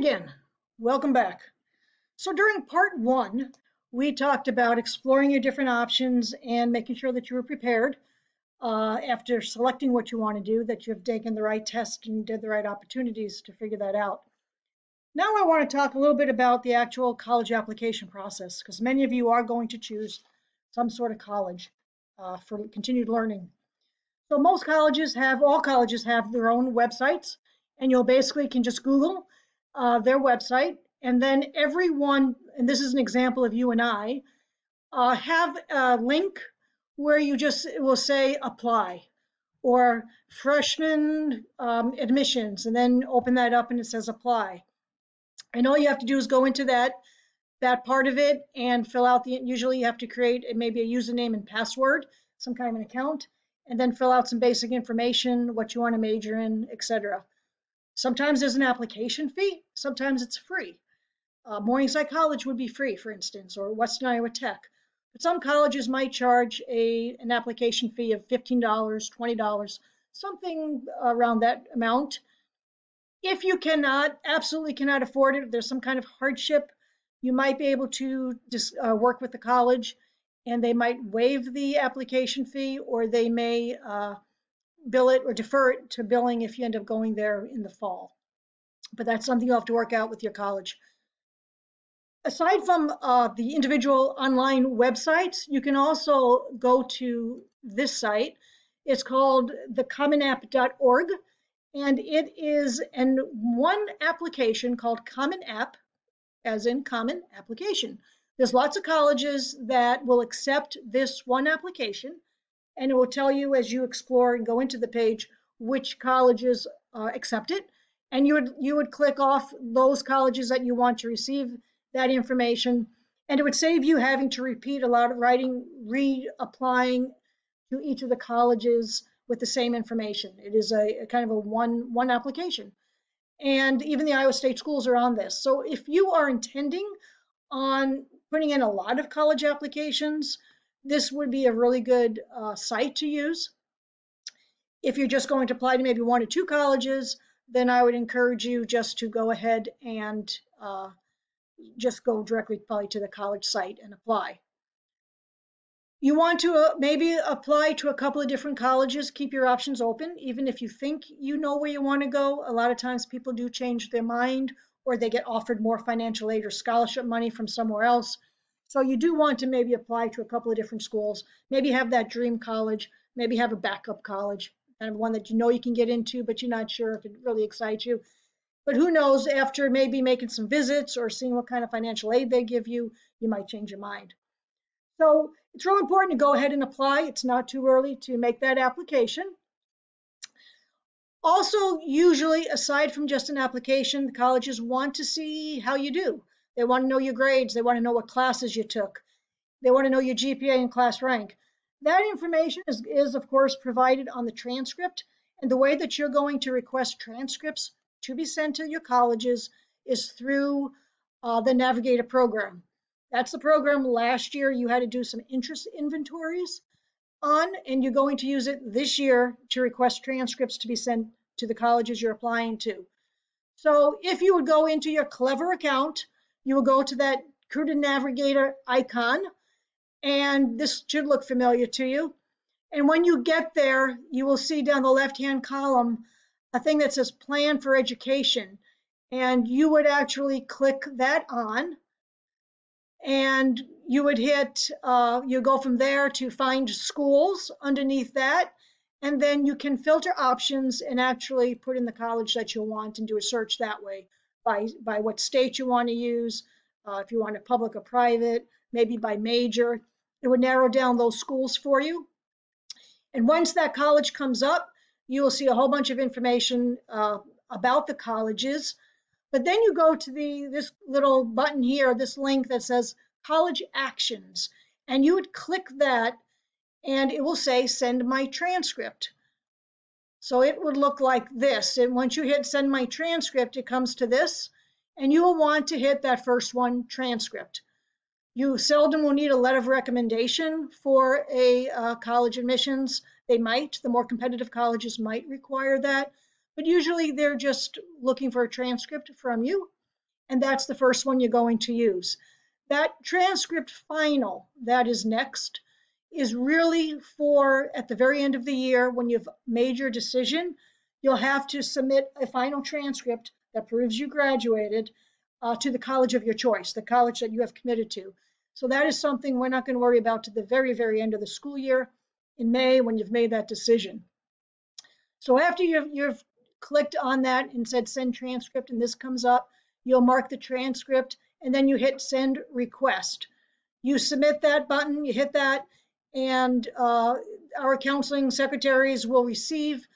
again. Welcome back. So during part one, we talked about exploring your different options and making sure that you were prepared after selecting what you want to do, that you've taken the right test and did the right opportunities to figure that out. Now I want to talk a little bit about the actual college application process, because many of you are going to choose some sort of college for continued learning. So all colleges have their own websites, and you'll basically can just Google their website, and then everyone, and this is an example of you and I, have a link where you just will say apply or freshman admissions, and then open that up and it says apply. And all you have to do is go into that part of it and fill out usually you have to create maybe a username and password, some kind of an account, and then fill out some basic information, what you want to major in, etc. Sometimes there's an application fee, sometimes it's free. Morningside College would be free, for instance, or Western Iowa Tech. But some colleges might charge an application fee of $15, $20, something around that amount. If you absolutely cannot afford it, if there's some kind of hardship, you might be able to just work with the college and they might waive the application fee, or they may bill it or defer it to billing if you end up going there in the fall. But that's something you'll have to work out with your college. Aside from the individual online websites, you can also go to this site. It's called thecommonapp.org, and it is one application called Common App, as in common application. There's lots of colleges that will accept this one application, and it will tell you as you explore and go into the page which colleges accept it, and you would click off those colleges that you want to receive that information, and it would save you having to repeat a lot of writing, reapplying to each of the colleges with the same information. It is a kind of a one application, and even the Iowa State schools are on this. So if you are intending on putting in a lot of college applications, this would be a really good site to use. If you're just going to apply to maybe one or two colleges, then I would encourage you just to go ahead and just go directly probably to the college site and apply. You want to maybe apply to a couple of different colleges, keep your options open, even if you think you know where you want to go. A lot of times people do change their mind, or they get offered more financial aid or scholarship money from somewhere else. So you do want to maybe apply to a couple of different schools, maybe have that dream college, maybe have a backup college, kind of one that you know you can get into, but you're not sure if it really excites you. But who knows, after maybe making some visits or seeing what kind of financial aid they give you, you might change your mind. So it's really important to go ahead and apply. It's not too early to make that application. Also, usually, aside from just an application, the colleges want to see how you do. They want to know your grades. They want to know what classes you took. They want to know your GPA and class rank. That information is of course, provided on the transcript. And the way that you're going to request transcripts to be sent to your colleges is through the Navigator program. That's the program last year you had to do some interest inventories on, and you're going to use it this year to request transcripts to be sent to the colleges you're applying to. So if you would go into your Clever account, you will go to that Recruiter Navigator icon, and this should look familiar to you. And when you get there, you will see down the left-hand column a thing that says Plan for Education, and you would actually click that on, and you would hit, you go from there to find schools underneath that, and then you can filter options and actually put in the college that you want and do a search that way by what state you want to use, if you want a public or private, maybe by major. It would narrow down those schools for you. And once that college comes up, you will see a whole bunch of information about the colleges. But then you go to this little button here, this link that says College Actions, and you would click that, and it will say Send My Transcript. So it would look like this, and once you hit Send My Transcript, it comes to this, and you will want to hit that first one, Transcript. You seldom will need a letter of recommendation for a college admissions. They might, the more competitive colleges might require that, but usually they're just looking for a transcript from you. and that's the first one you're going to use. That transcript final, that is next, is really for at the very end of the year when you've made your decision, you'll have to submit a final transcript that proves you graduated to the college of your choice, the college that you have committed to. So that is something we're not going to worry about to the very, very end of the school year in May when you've made that decision. So after you've clicked on that and said send transcript and this comes up, you'll mark the transcript and then you hit send request. You submit that button, you hit that, and our counseling secretaries will receive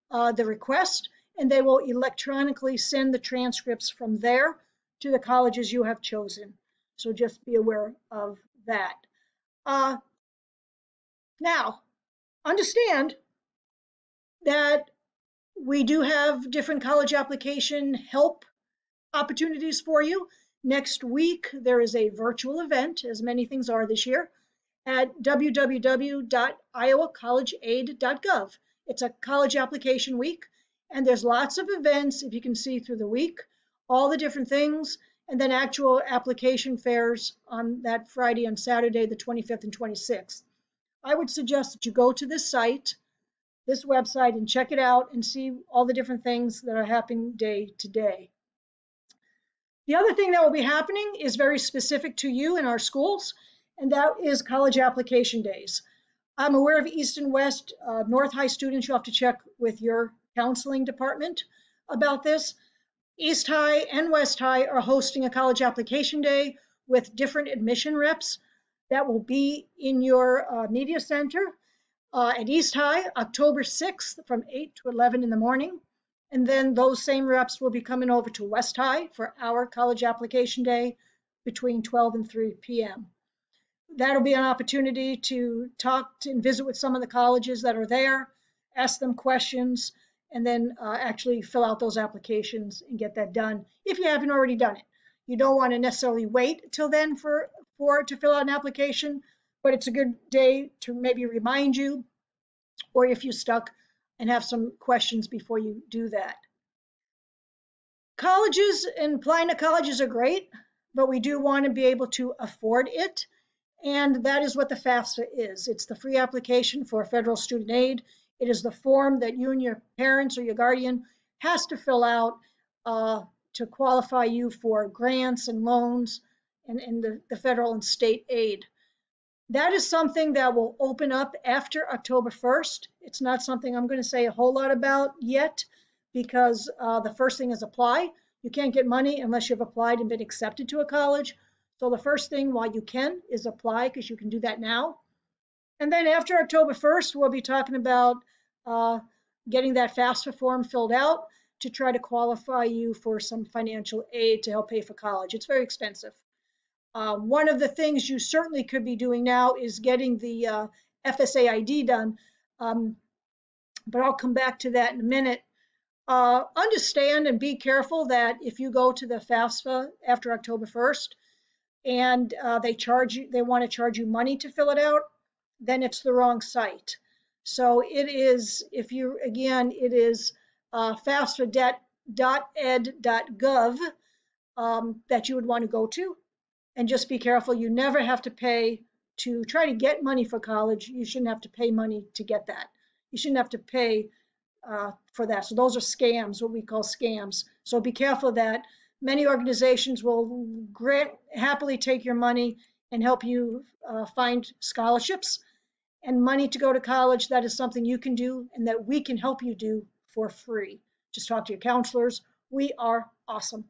the request and they will electronically send the transcripts from there to the colleges you have chosen. So just be aware of that. Now, understand that we do have different college application help opportunities for you. Next week, there is a virtual event, as many things are this year, at www.iowacollegeaid.gov. It's a college application week, and there's lots of events, if you can see through the week, all the different things, and then actual application fairs on that Friday and Saturday, the 25th and 26th. I would suggest that you go to this site, this website, and check it out and see all the different things that are happening day to day. The other thing that will be happening is very specific to you in our schools, and that is college application days. I'm aware of East and West, North High students. You'll have to check with your counseling department about this. East High and West High are hosting a college application day with different admission reps that will be in your media center. At East High, October 6th from 8 to 11 in the morning. And then those same reps will be coming over to West High for our college application day between 12 and 3 p.m. That'll be an opportunity to talk to and visit with some of the colleges that are there, ask them questions, and then actually fill out those applications and get that done if you haven't already done it. You don't want to necessarily wait till then to fill out an application, but it's a good day to maybe remind you, or if you're stuck and have some questions before you do that. Colleges and applying to colleges are great, but we do want to be able to afford it. And that is what the FAFSA is. It's the free application for federal student aid. It is the form that you and your parents or your guardian has to fill out to qualify you for grants and loans and the federal and state aid. That is something that will open up after October 1st. It's not something I'm going to say a whole lot about yet because the first thing is apply. You can't get money unless you've applied and been accepted to a college. So the first thing while you can is apply because you can do that now. And then after October 1st, we'll be talking about getting that FAFSA form filled out to try to qualify you for some financial aid to help pay for college. It's very expensive. One of the things you certainly could be doing now is getting the FSA ID done, but I'll come back to that in a minute. Understand and be careful that if you go to the FAFSA after October 1st and they want to charge you money to fill it out, then it's the wrong site. So it is, it is FAFSA.ed.gov that you would want to go to. And just be careful, you never have to pay to try to get money for college. You shouldn't have to pay money to get that. You shouldn't have to pay for that. So those are scams, what we call scams. So be careful of that. Many organizations will happily take your money and help you find scholarships and money to go to college. That is something you can do and that we can help you do for free. Just talk to your counselors. We are awesome.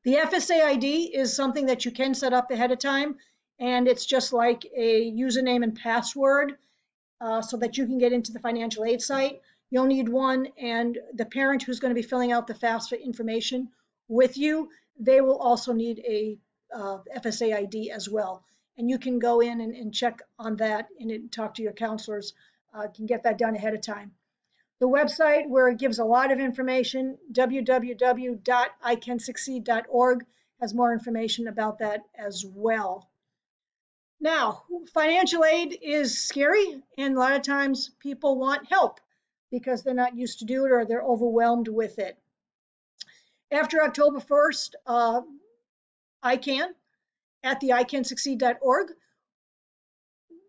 The FSA ID is something that you can set up ahead of time, and it's just like a username and password so that you can get into the financial aid site. You'll need one, and the parent who's going to be filling out the FAFSA information with you, they will also need a FSA ID as well. And you can go in and check on that and talk to your counselors. Can get that done ahead of time. The website where it gives a lot of information, www.icansucceed.org, has more information about that as well. Now, financial aid is scary, and a lot of times people want help because they're not used to do it or they're overwhelmed with it. After October 1st, ICANN at the icansucceed.org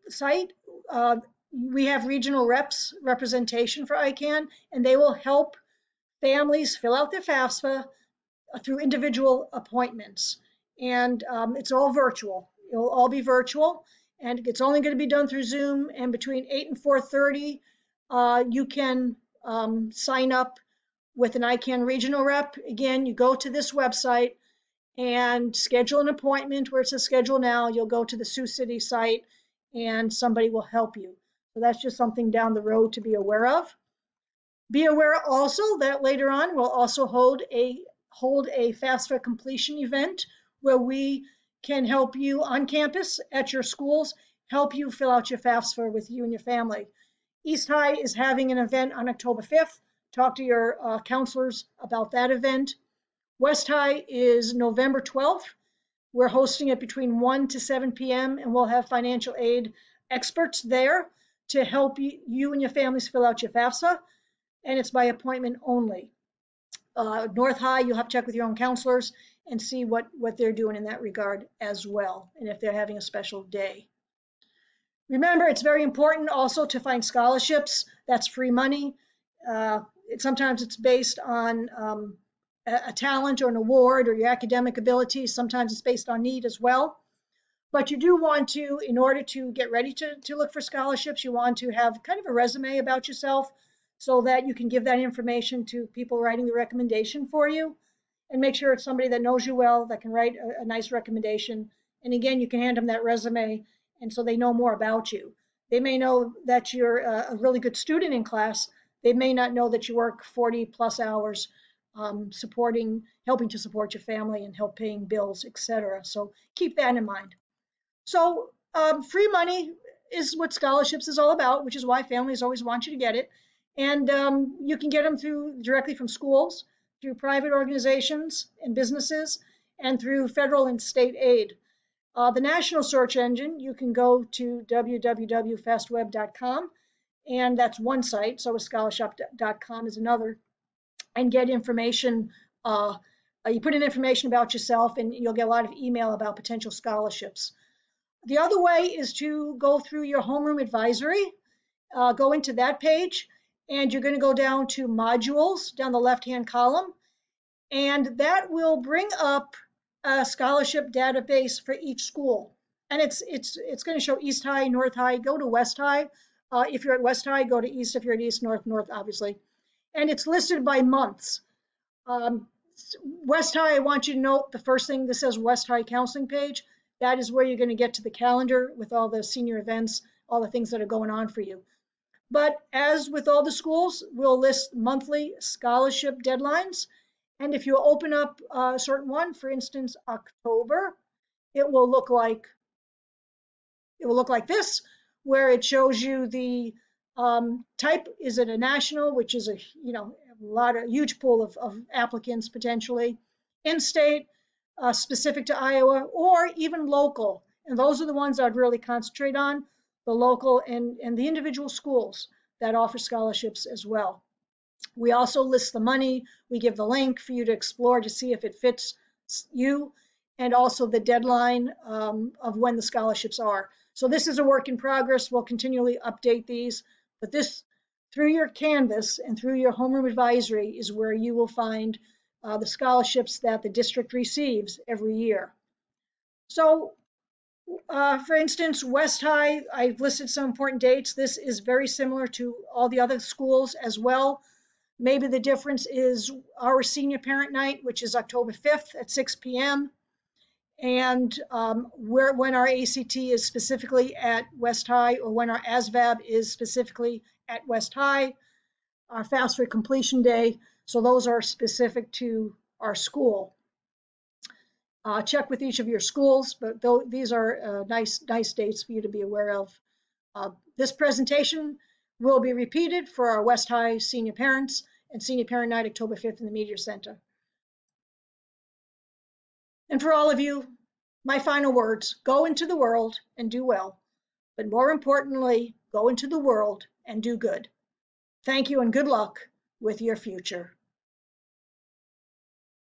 site, we have regional reps representation for ICANN, and they will help families fill out their FAFSA through individual appointments. And it's all virtual. It'll all be virtual, and it's only going to be done through Zoom. And between 8 and 4:30, you can sign up with an ICANN regional rep. Again, you go to this website and schedule an appointment where it says schedule now. You'll go to the Sioux City site and somebody will help you. So that's just something down the road to be aware of. Be aware also that later on we'll also hold a FAFSA completion event where we can help you on campus at your schools, help you fill out your FAFSA with you and your family. East High is having an event on October 5th. Talk to your counselors about that event. West High is November 12th. We're hosting it between 1 to 7 p.m. and we'll have financial aid experts there to help you and your families fill out your FAFSA, and it's by appointment only. North High, you'll have to check with your own counselors and see what they're doing in that regard as well, and if they're having a special day. Remember, it's very important also to find scholarships. That's free money. Sometimes it's based on a talent or an award or your academic ability. Sometimes it's based on need as well. But you do want to, in order to get ready to look for scholarships, you want to have kind of a resume about yourself so that you can give that information to people writing the recommendation for you, and make sure it's somebody that knows you well, that can write a nice recommendation. And again, you can hand them that resume, and so they know more about you. They may know that you're a really good student in class. They may not know that you work 40 plus hours helping to support your family and help paying bills, etc. So keep that in mind. So free money is what scholarships is all about, which is why families always want you to get it. And you can get them directly from schools, through private organizations and businesses, and through federal and state aid. The national search engine, you can go to www.fastweb.com, and that's one site. So scholarship.com is another, and get information. You put in information about yourself, and you'll get a lot of email about potential scholarships. The other way is to go through your homeroom advisory. Go into that page, and you're going to go down to modules down the left-hand column, and that will bring up a scholarship database for each school. And it's going to show East High, North High. Go to West High. If you're at West High, go to East. If you're at East, North, obviously. And it's listed by months. West High, I want you to note the first thing that says West High counseling page. That is where you're going to get to the calendar with all the senior events, all the things that are going on for you. But as with all the schools, we'll list monthly scholarship deadlines. And if you open up a certain one, for instance, October, it will look like this, where it shows you the type. Is it a national, which is a huge pool of applicants potentially, in-state, specific to Iowa, or even local. And those are the ones I'd really concentrate on, the local and the individual schools that offer scholarships as well. We also list the money. We give the link for you to explore to see if it fits you, and also the deadline of when the scholarships are. So this is a work in progress. We'll continually update these, but this, through your Canvas and through your homeroom advisory, is where you will find the scholarships that the district receives every year. So for instance, West High, I've listed some important dates. This is very similar to all the other schools as well. Maybe the difference is our senior parent night, which is October 5th at 6 p.m. And when our ACT is specifically at West High, or when our ASVAB is specifically at West High, our FAFSA completion day. So those are specific to our school. Check with each of your schools, but these are nice dates for you to be aware of. This presentation will be repeated for our West High senior parents and senior parent night, October 5th in the Media Center. And for all of you, my final words: go into the world and do well, but more importantly, go into the world and do good. Thank you and good luck with your future.